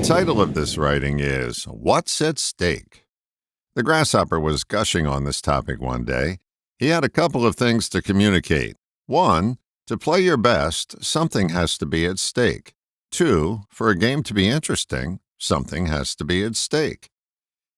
title of this writing is What's at Stake? The grasshopper was gushing on this topic one day. He had a couple of things to communicate. One, to play your best, something has to be at stake. Two, for a game to be interesting, something has to be at stake.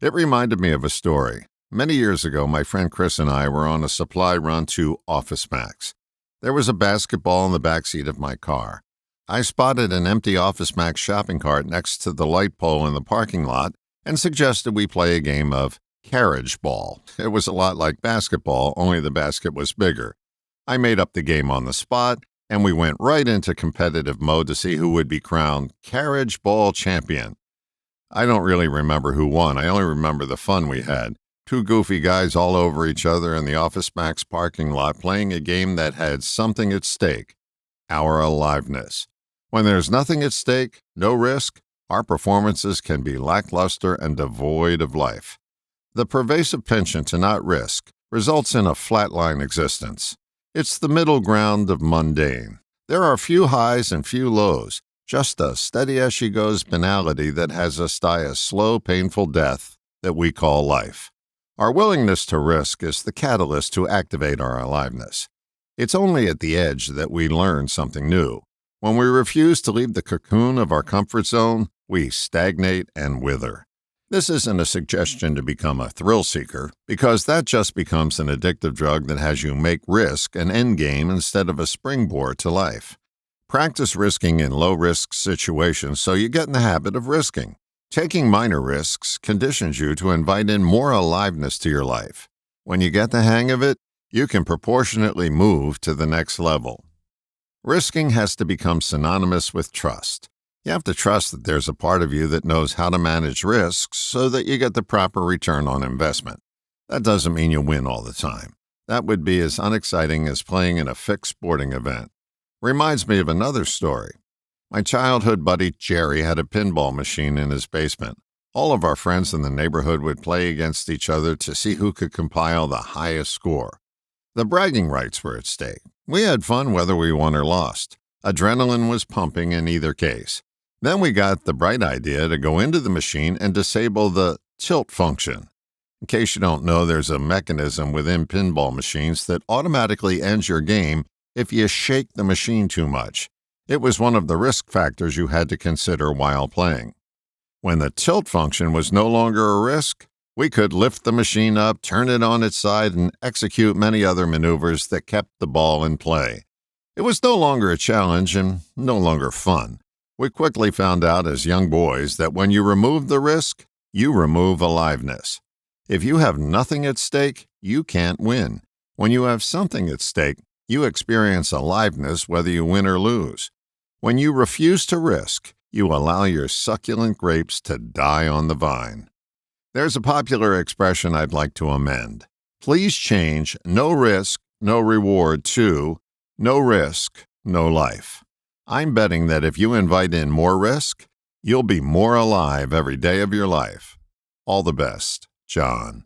It reminded me of a story. Many years ago, my friend Chris and I were on a supply run to Office Max. There was a basketball in the backseat of my car. I spotted an empty Office Max shopping cart next to the light pole in the parking lot and suggested we play a game of carriage ball. It was a lot like basketball, only the basket was bigger. I made up the game on the spot, and we went right into competitive mode to see who would be crowned carriage ball champion. I don't really remember who won. I only remember the fun we had. Two goofy guys all over each other in the Office Max parking lot playing a game that had something at stake, our aliveness. When there's nothing at stake, no risk, our performances can be lackluster and devoid of life. The pervasive penchant to not risk results in a flatline existence. It's the middle ground of mundane. There are few highs and few lows, just a steady-as-she-goes banality that has us die a slow, painful death that we call life. Our willingness to risk is the catalyst to activate our aliveness. It's only at the edge that we learn something new. When we refuse to leave the cocoon of our comfort zone, we stagnate and wither. This isn't a suggestion to become a thrill seeker, because that just becomes an addictive drug that has you make risk an end game instead of a springboard to life. Practice risking in low-risk situations so you get in the habit of risking. Taking minor risks conditions you to invite in more aliveness to your life. When you get the hang of it, you can proportionately move to the next level. Risking has to become synonymous with trust. You have to trust that there's a part of you that knows how to manage risks so that you get the proper return on investment. That doesn't mean you win all the time. That would be as unexciting as playing in a fixed sporting event. Reminds me of another story. My childhood buddy Jerry had a pinball machine in his basement. All of our friends in the neighborhood would play against each other to see who could compile the highest score. The bragging rights were at stake. We had fun whether we won or lost. Adrenaline was pumping in either case. Then we got the bright idea to go into the machine and disable the tilt function. In case you don't know, there's a mechanism within pinball machines that automatically ends your game if you shake the machine too much. It was one of the risk factors you had to consider while playing. When the tilt function was no longer a risk, we could lift the machine up, turn it on its side, and execute many other maneuvers that kept the ball in play. It was no longer a challenge and no longer fun. We quickly found out as young boys that when you remove the risk, you remove aliveness. If you have nothing at stake, you can't win. When you have something at stake, you experience aliveness whether you win or lose. When you refuse to risk, you allow your succulent grapes to die on the vine. There's a popular expression I'd like to amend. Please change no risk, no reward to no risk, no life. I'm betting that if you invite in more risk, you'll be more alive every day of your life. All the best, John.